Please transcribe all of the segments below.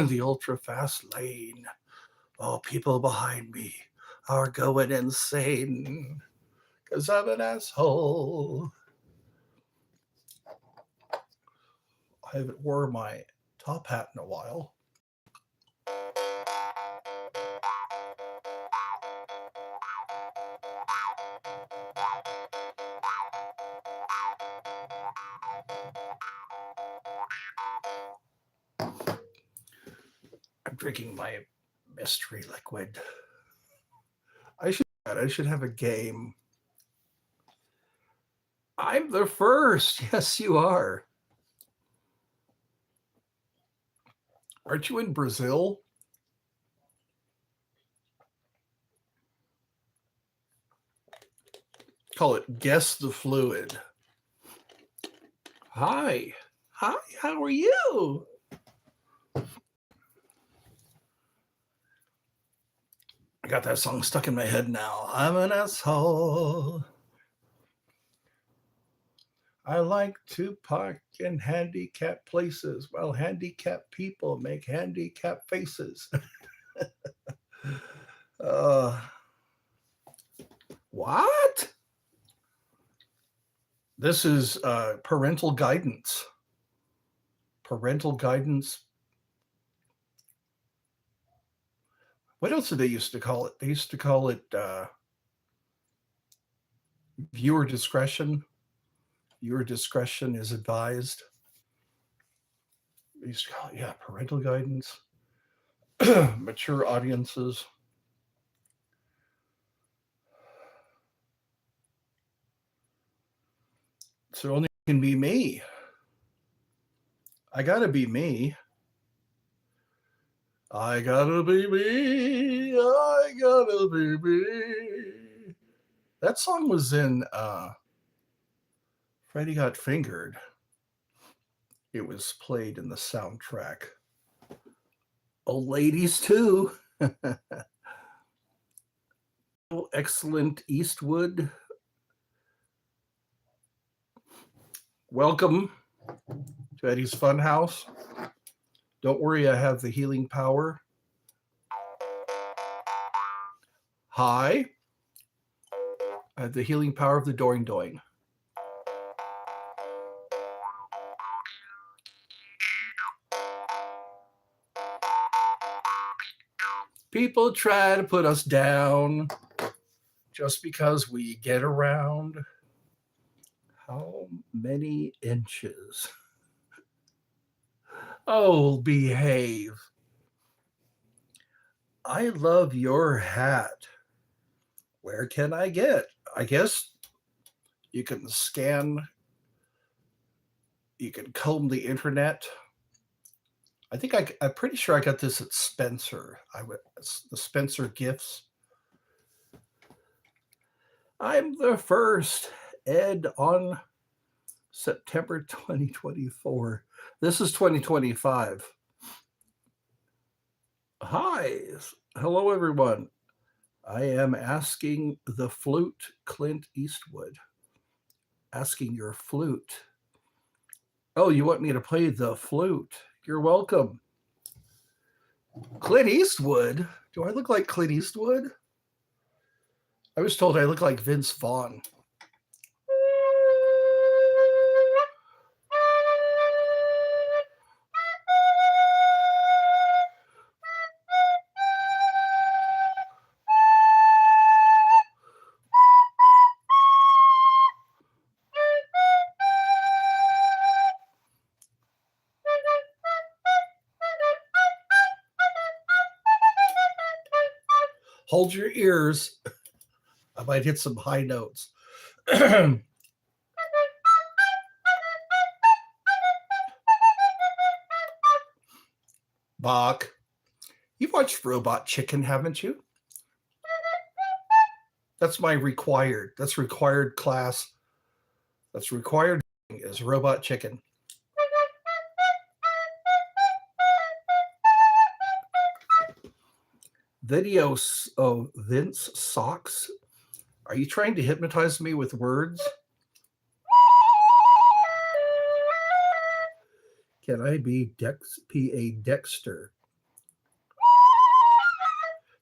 the ultra fast lane. All people behind me are going insane because I'm an asshole. I haven't worn my top hat in a while. I'm drinking my mystery liquid. I should have a game. I'm the first. Yes, you are. Aren't you in Brazil? Call it Guess the Fluid. Hi. Hi, how are you? I got that song stuck in my head now. I'm an asshole. I like to park in handicapped places while handicapped people make handicapped faces. What? This is parental guidance. Parental guidance. What else did they used to call it? They used to call it viewer discretion. Viewer discretion is advised. They used to call it, yeah, parental guidance. Mature audiences. So it only can be me. I gotta be me. I gotta be me. I gotta be me. That song was in Freddie Got Fingered. It was played in the soundtrack. Old ladies too. Excellent Eastwood. Welcome to Eddie's Funhouse. Don't worry, I have the healing power. Hi. I have the healing power of the doing doing. People try to put us down just because we get around. How many inches? Oh, behave. I love your hat. Where can I get? I guess you can scan, you can comb the internet. I think I'm pretty sure I got this at Spencer. The Spencer Gifts. I'm the first, Ed, on September 2024. This is 2025. Hi. Hello, everyone. I am asking the flute, Clint Eastwood. Asking your flute. Oh, you want me to play the flute? You're welcome. Clint Eastwood? Do I look like Clint Eastwood? I was told I look like Vince Vaughn. Hold your ears. I might hit some high notes. Bach. You've watched Robot Chicken, haven't you? That's my required. That's required class. That's required is Robot Chicken. Videos of Vince Socks. Are you trying to hypnotize me with words? Can I be P.A. Dexter?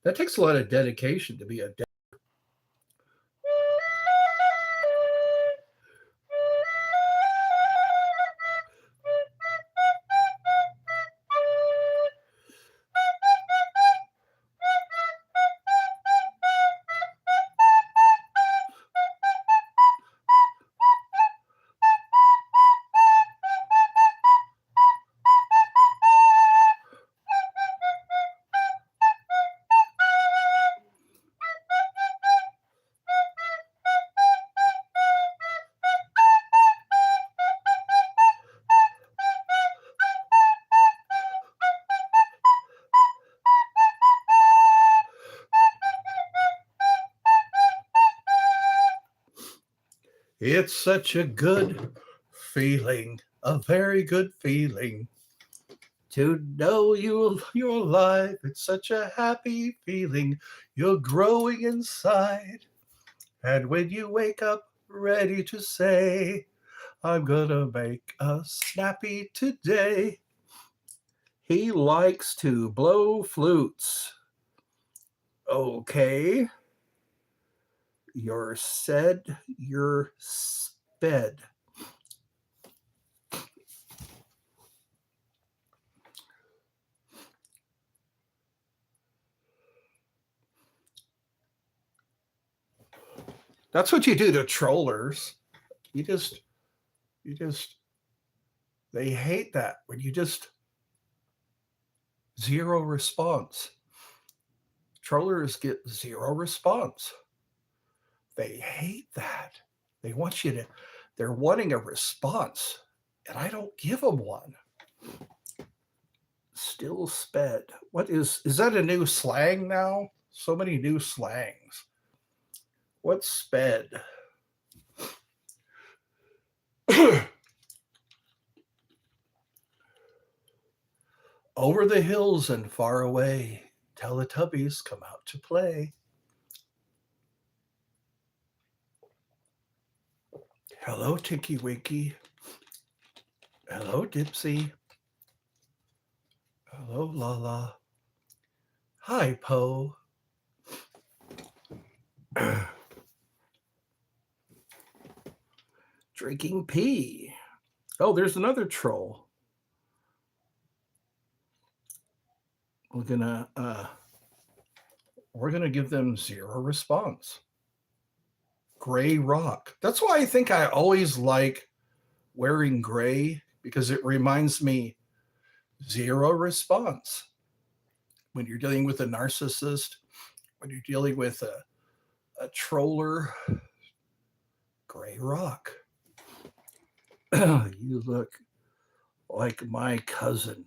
That takes a lot of dedication to be a It's such a good feeling, a very good feeling to know you're alive. It's such a happy feeling. You're growing inside. And when you wake up ready to say, I'm gonna make a snappy today. He likes to blow flutes. Okay. You're said, you're sped. That's what you do to trollers. You just, they hate that when you just zero response. Trollers get zero response. They hate that. They want you to, they're wanting a response, and I don't give them one. Still sped. What is that a new slang now? So many new slangs. What's sped? Over the hills and far away, Teletubbies come out to play. Hello, Tinky Winky. Hello, Dipsy. Hello, Lala. Hi, Po. Drinking pee. Oh, there's another troll. We're gonna give them zero response. Gray rock. That's why I think I always like wearing gray, because it reminds me zero response. When you're dealing with a narcissist, when you're dealing with a troller, gray rock. You look like my cousin.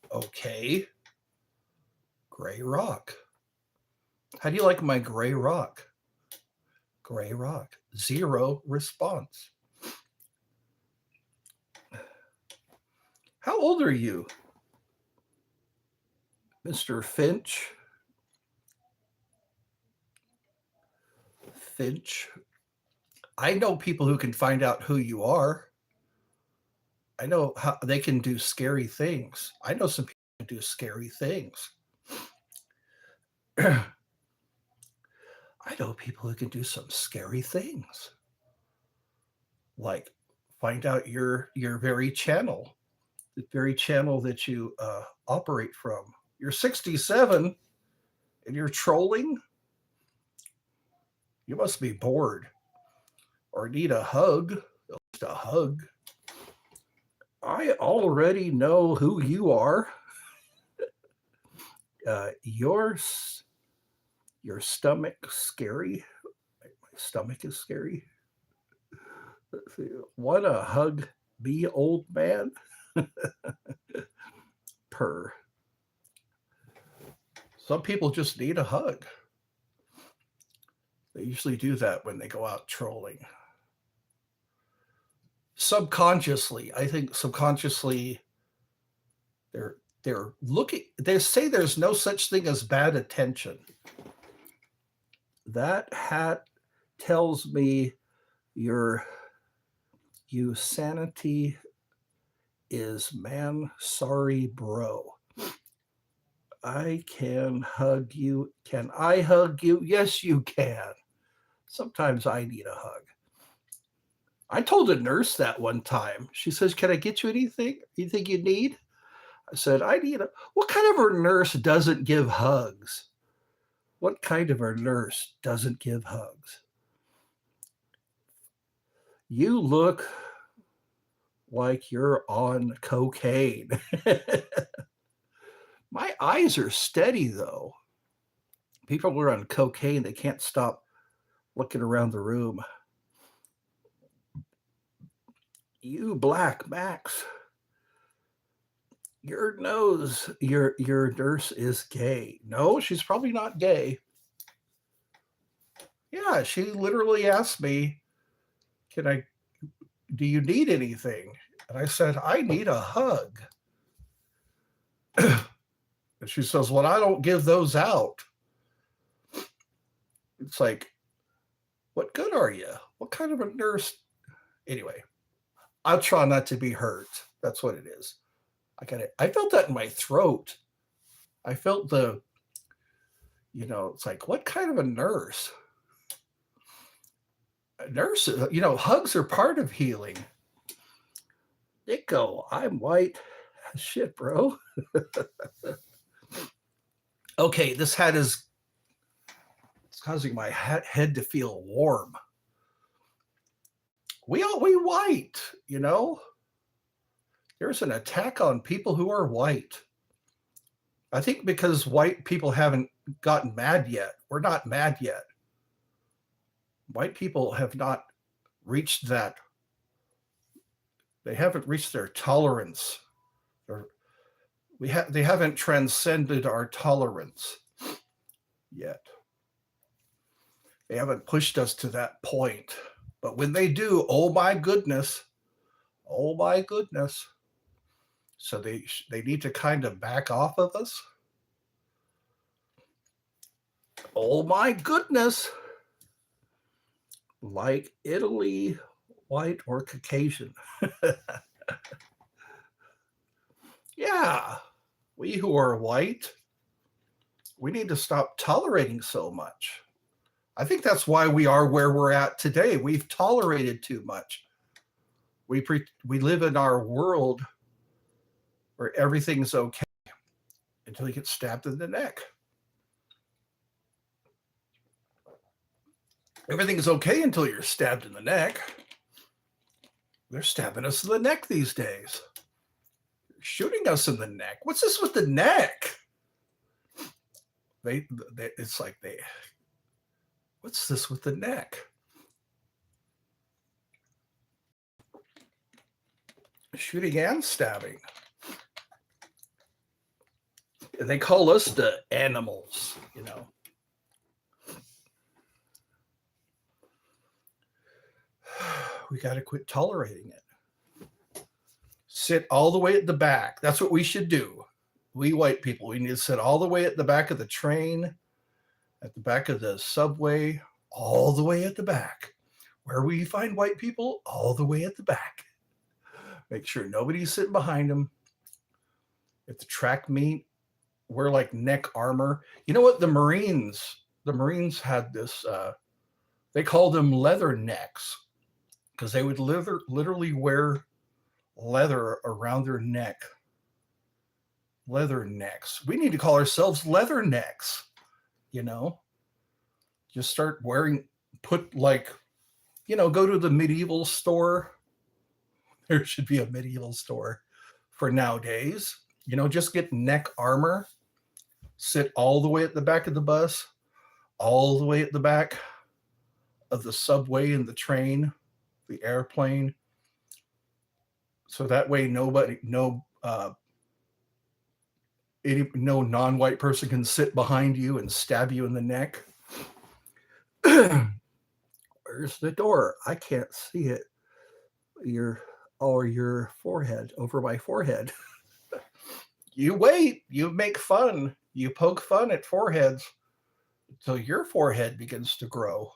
Okay. Gray rock. How do you like my gray rock? Gray rock. Zero response. How old are you, Mr. Finch? Finch. I know people who can find out who you are. I know how they can do scary things. I know some people can do scary things. I know people who can do some scary things. Like find out your very channel, the very channel that you operate from. You're 67 and you're trolling? You must be bored or need a hug. At least a hug. I already know who you are. Your stomach scary. My stomach is scary. Let's see. Want a hug, me, old man? Purr. Some people just need a hug. They usually do that when they go out trolling. Subconsciously, I think subconsciously they're looking, they say there's no such thing as bad attention. That hat tells me your sanity is man sorry bro. I can hug you. Can I hug you? Yes, you can. Sometimes I need a hug. I told a nurse that one time. She says, "Can I get you anything you think you need?" I said, "I need a." What kind of a nurse doesn't give hugs? What kind of a nurse doesn't give hugs? You look like you're on cocaine. My eyes are steady, though. People who are on cocaine, they can't stop looking around the room. You Black Max, your nurse is gay. No, she's probably not gay. Yeah, she literally asked me, "Can I do you need anything?" And I said, "I need a hug." And she says, "Well, I don't give those out." It's like, what good are you? What kind of a nurse? Anyway, I'll try not to be hurt. That's what it is. I felt that in my throat. I felt it's like, what kind of a nurse? A nurse, hugs are part of healing. Nico, I'm white. Shit, bro. Okay, this hat is it's causing my head to feel warm. We white, There's an attack on people who are white. I think because white people haven't gotten mad yet. We're not mad yet. White people have not reached that. They haven't reached their tolerance. They haven't transcended our tolerance yet. They haven't pushed us to that point. But when they do, oh my goodness. So they need to kind of back off of us. Oh my goodness. Like Italy, white or Caucasian. Yeah, we who are white, we need to stop tolerating so much. I think that's why we are where we're at today. We've tolerated too much. We live in our world where everything's okay until you get stabbed in the neck. Everything's okay until you're stabbed in the neck. They're stabbing us in the neck these days. They're shooting us in the neck. What's this with the neck? It's like what's this with the neck? Shooting and stabbing. And they call us the animals, We got to quit tolerating it. Sit all the way at the back. That's what we should do. We white people, we need to sit all the way at the back of the train, at the back of the subway, all the way at the back. Where we find white people, all the way at the back. Make sure nobody's sitting behind them. At the track meet, wear like neck armor. You know what? The Marines had this, they called them leather necks because they would literally wear leather around their neck. Leather necks. We need to call ourselves leather necks, Just start wearing, go to the medieval store. There should be a medieval store for nowadays. Just get neck armor, sit all the way at the back of the bus, all the way at the back of the subway and the train, the airplane. So that way no non-white person can sit behind you and stab you in the neck. Where's the door? I can't see it. Your forehead, over my forehead. You wait, you make fun, you poke fun at foreheads until your forehead begins to grow.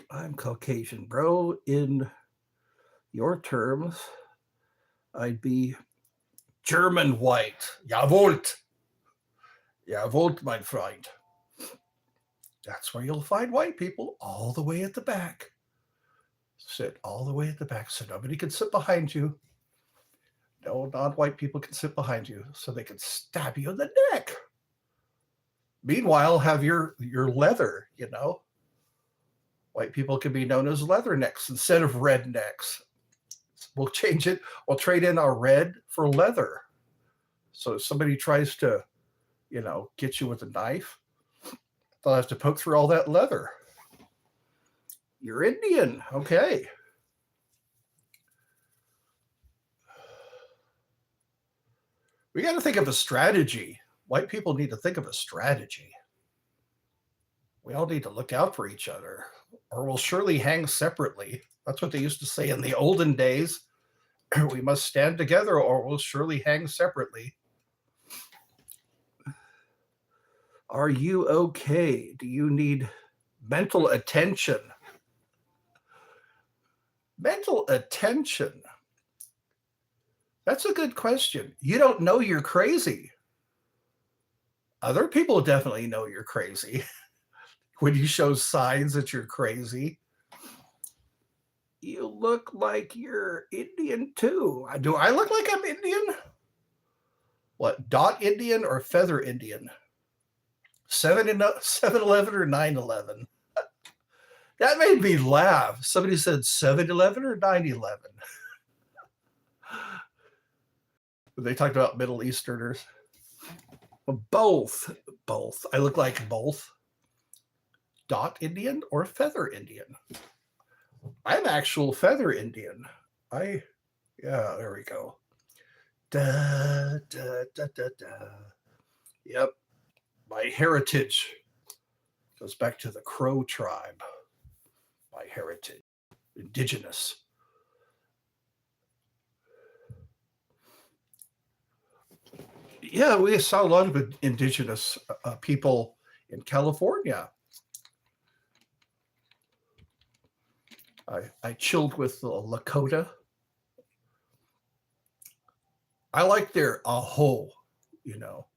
I'm Caucasian, bro. In your terms, I'd be German white. Jawohl. Jawohl, mein Freund. That's where you'll find white people, all the way at the back. Sit all the way at the back so nobody can sit behind you. No non-white people can sit behind you so they can stab you in the neck. Meanwhile, have your leather, you know. White people can be known as leathernecks instead of rednecks. We'll change it. We'll trade in our red for leather. So if somebody tries to, you know, get you with a knife, they'll have to poke through all that leather. You're Indian. Okay. We got to think of a strategy. White people need to think of a strategy. We all need to look out for each other, or we'll surely hang separately. That's what they used to say in the olden days. We must stand together, or we'll surely hang separately. Are you okay? Do you need mental attention? Mental attention. That's a good question. You don't know you're crazy. Other people definitely know you're crazy. When you show signs that you're crazy, you look like you're Indian too. Do I look like I'm Indian? What, dot Indian or feather Indian? 7-Eleven or 9-11? That made me laugh. Somebody said 7-Eleven or 9-11. They talked about Middle Easterners. Both. I look like both. Dot Indian or feather Indian? I'm actual feather Indian. Yeah, there we go. Da, da, da, da, da. Yep. My heritage goes back to the Crow tribe. My heritage. Indigenous. Yeah, we saw a lot of indigenous people in California. I chilled with the Lakota. I like their aho, you know.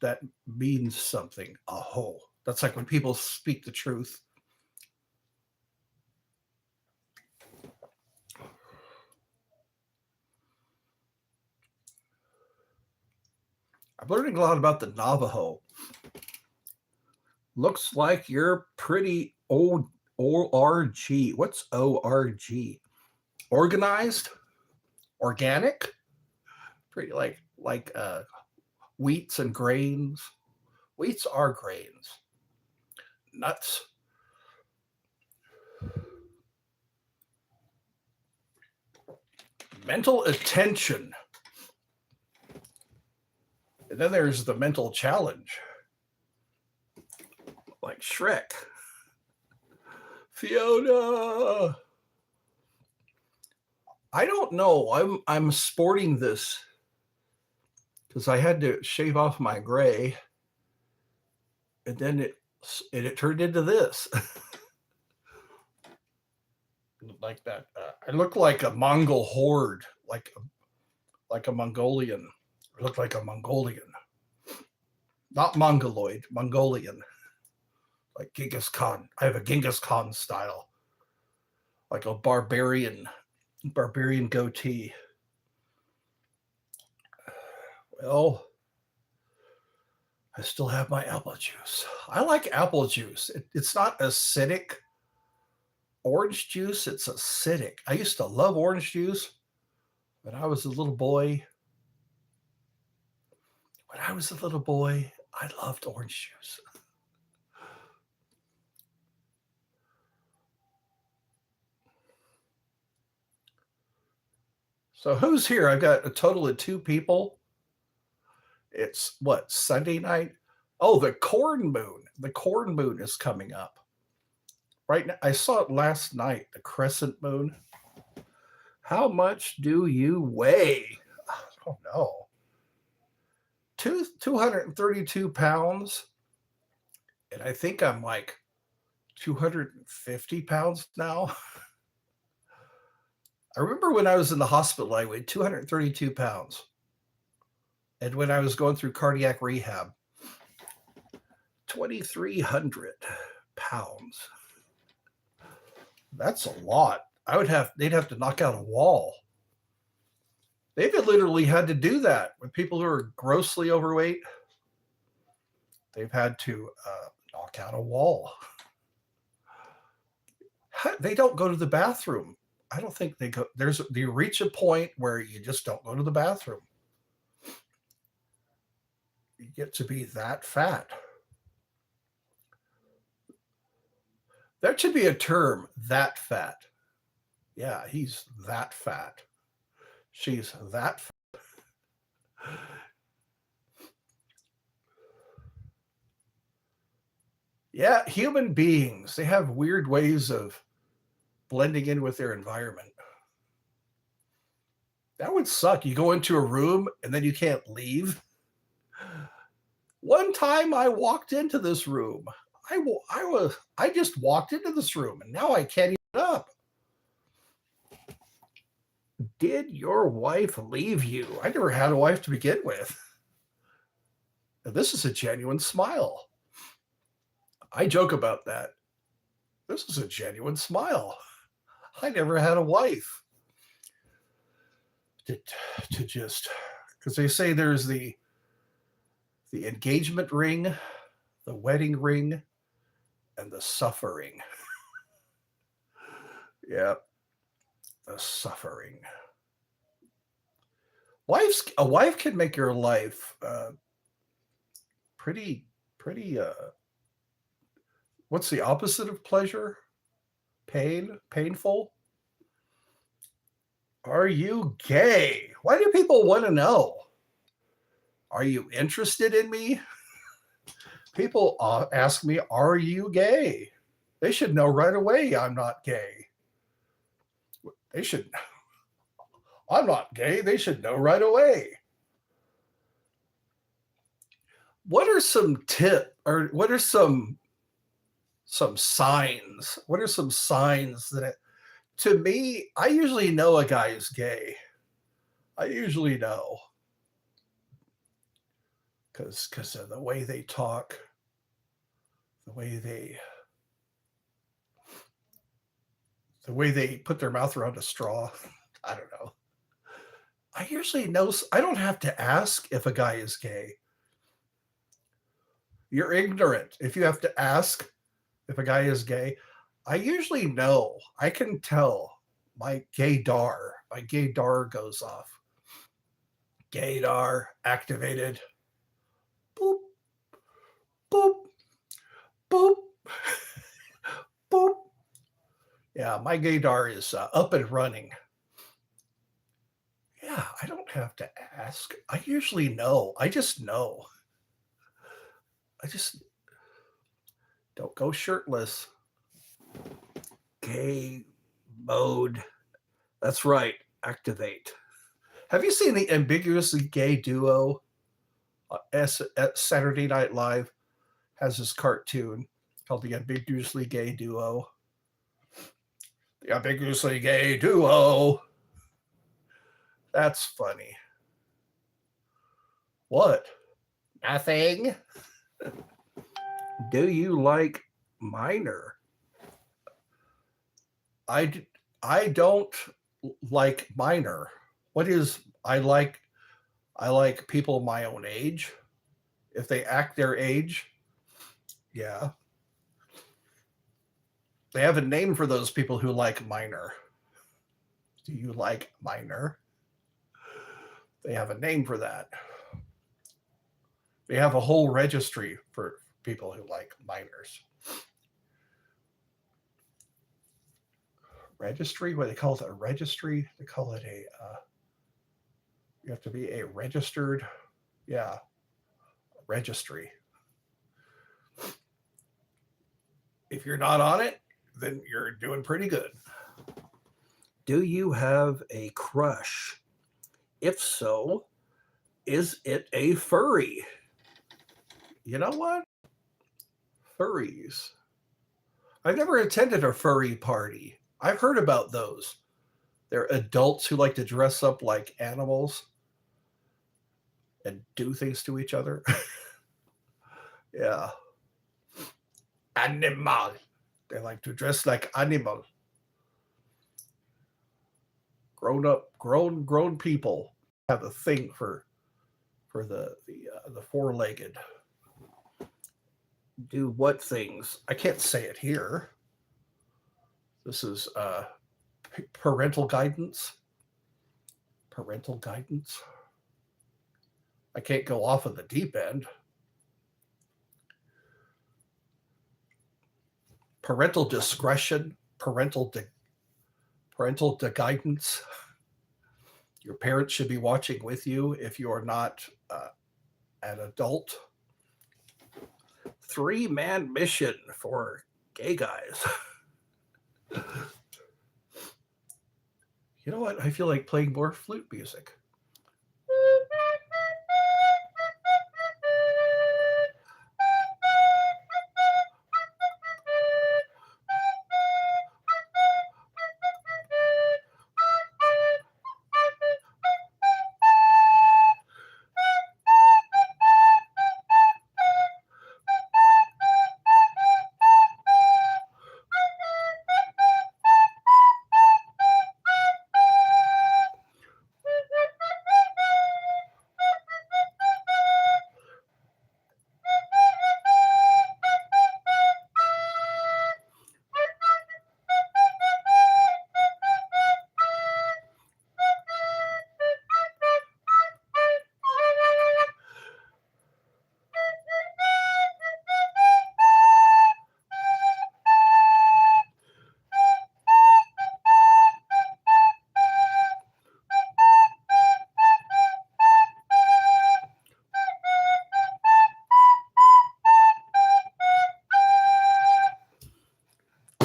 That means something, aho. That's like when people speak the truth. I'm learning a lot about the Navajo. Looks like you're pretty old. ORG. What's ORG? Organized? Organic? Pretty like wheats and grains. Wheats are grains. Nuts. Mental attention. And then there's the mental challenge. Like Shrek. Fiona. I don't know. I'm sporting this because I had to shave off my gray, and then it turned into this. Like that. I look like a Mongol horde, like a Mongolian. I look like a Mongolian, not Mongoloid, Mongolian. Like Genghis Khan. I have a Genghis Khan style, like a barbarian goatee. Well, I still have my apple juice. I like apple juice. It's not acidic. Orange juice, it's acidic. I used to love orange juice when I was a little boy. When I was a little boy, I loved orange juice. So who's here? I've got a total of 2 people. It's what, Sunday night? Oh, the corn moon. The corn moon is coming up. Right now, I saw it last night, the crescent moon. How much do you weigh? I don't know. 232 pounds. And I think I'm like 250 pounds now. I remember when I was in the hospital, I weighed 232 pounds. And when I was going through cardiac rehab, 2,300 pounds. That's a lot. They'd have to knock out a wall. They've literally had to do that with people who are grossly overweight. They've had to knock out a wall. They don't go to the bathroom. I don't think they go. You reach a point where you just don't go to the bathroom. You get to be that fat. That should be a term, that fat. Yeah, he's that fat. She's that fat. Yeah, human beings, they have weird ways of blending in with their environment. That would suck. You go into a room and then you can't leave. One time I walked into this room. I just walked into this room and now I can't get up. Did your wife leave you? I never had a wife to begin with. Now, this is a genuine smile. I joke about that. This is a genuine smile. I never had a wife. To just, because they say there's the engagement ring, the wedding ring, and the suffering. Yeah, the suffering. A wife can make your life pretty. What's the opposite of pleasure? Painful. Are you gay? Why do people want to know? Are you interested in me? People ask me, are you gay? They should know right away I'm not gay. They should. I'm not gay. They should know right away. What are some what are some signs? What are some signs that to me, I usually know a guy is gay. I usually know. Because of the way they talk, the way they put their mouth around a straw. I don't know. I usually know. I don't have to ask if a guy is gay. You're ignorant if you have to ask if a guy is gay. I usually know. I can tell. My gaydar goes off. Gaydar activated. Boop, boop, boop, boop. Yeah, my gaydar is up and running. Yeah, I don't have to ask. I usually know. I just know. I just don't go shirtless. Gay mode. That's right. Activate. Have you seen the ambiguously gay duo? At Saturday Night Live has this cartoon called the ambiguously gay duo. The ambiguously gay duo. That's funny. What? Nothing. Do you like minor? I don't like minor. What is I like people my own age. If they act their age, yeah. They have a name for those people who like minor. Do you like minor? They have a name for that. They have a whole registry for people who like minors. Registry? What do they call it? A registry? They call it a. You have to be a registered. Yeah, registry. If you're not on it, then you're doing pretty good. Do you have a crush? If so, is it a furry? You know what? Furries. I've never attended a furry party. I've heard about those. They're adults who like to dress up like animals. and do things to each other. Yeah. Animal. They like to dress like animal. Grown people have a thing for the four-legged. Do what things? I can't say it here. This is parental guidance. Parental guidance. I can't go off of the deep end. Parental discretion. Parental guidance. Your parents should be watching with you if you are not an adult. 3-man mission for gay guys. You know what? I feel like playing more flute music.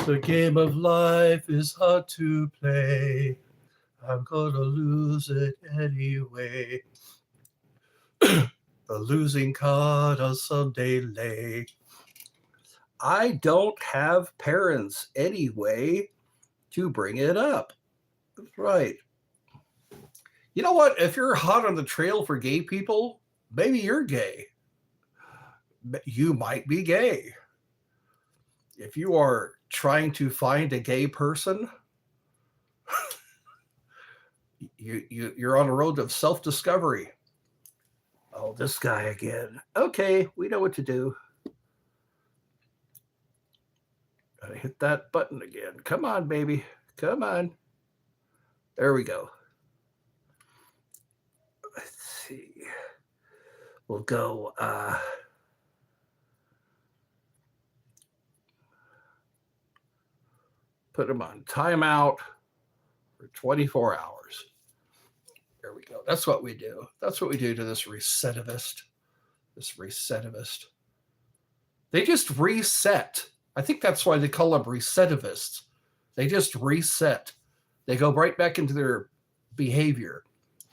The game of life is hard to play. I'm gonna lose it anyway. The losing card I'll someday lay. I don't have parents anyway to bring it up. That's right. You know what? If you're hot on the trail for gay people, maybe you're gay. You might be gay. If you are trying to find a gay person, you're on a road of self-discovery. Oh, this guy again. Okay, we know what to do. Gotta hit that button again. Come on, baby. Come on. There we go. Let's see. We'll go put them on timeout for 24 hours. There we go. That's what we do. That's what we do to this recidivist. This recidivist. They just reset. I think that's why they call them recidivists. They just reset. They go right back into their behavior.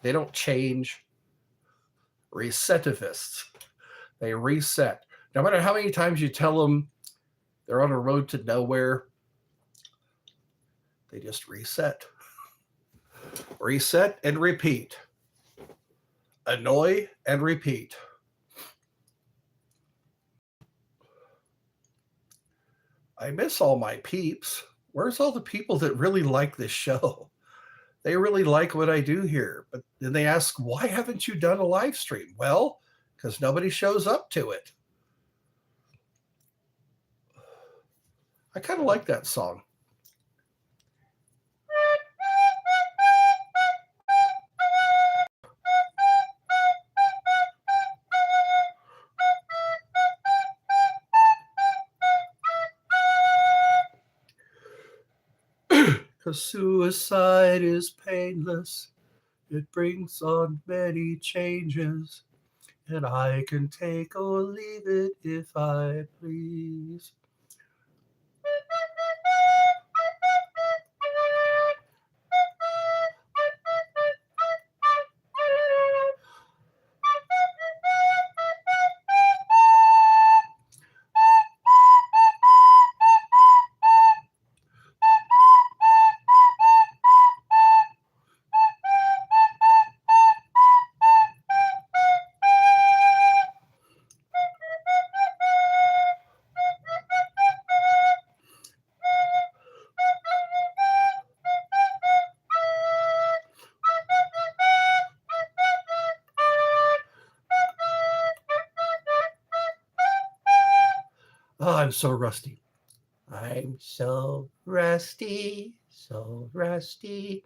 They don't change. Recidivists. They reset. No matter how many times you tell them they're on a road to nowhere, they just reset. Reset and repeat. Annoy and repeat. I miss all my peeps. Where's all the people that really like this show? They really like what I do here. But then they ask, why haven't you done a live stream? Well, because nobody shows up to it. I kind of like that song. Because suicide is painless. It brings on many changes. And I can take or leave it if I please. Oh, I'm so rusty. I'm so rusty, so rusty.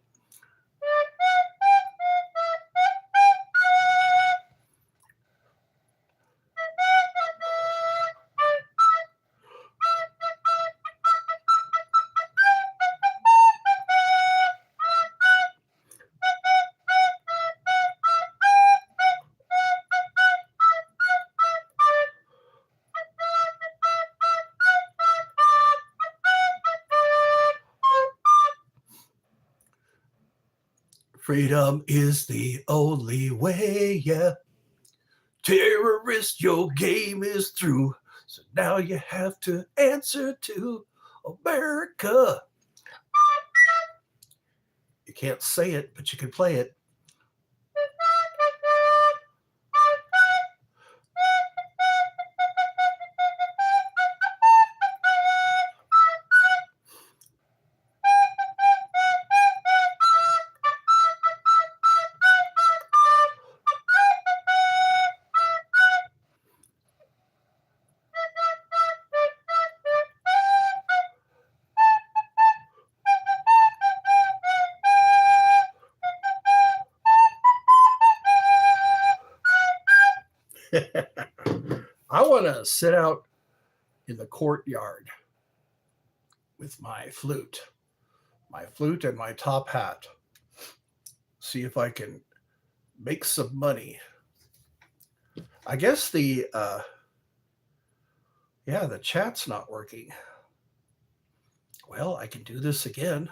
Freedom is the only way, yeah. Terrorist, your game is through. So now you have to answer to America. You can't say it, but you can play it. I want to sit out in the courtyard with my flute and my top hat. See if I can make some money. I guess the chat's not working. Well, I can do this again.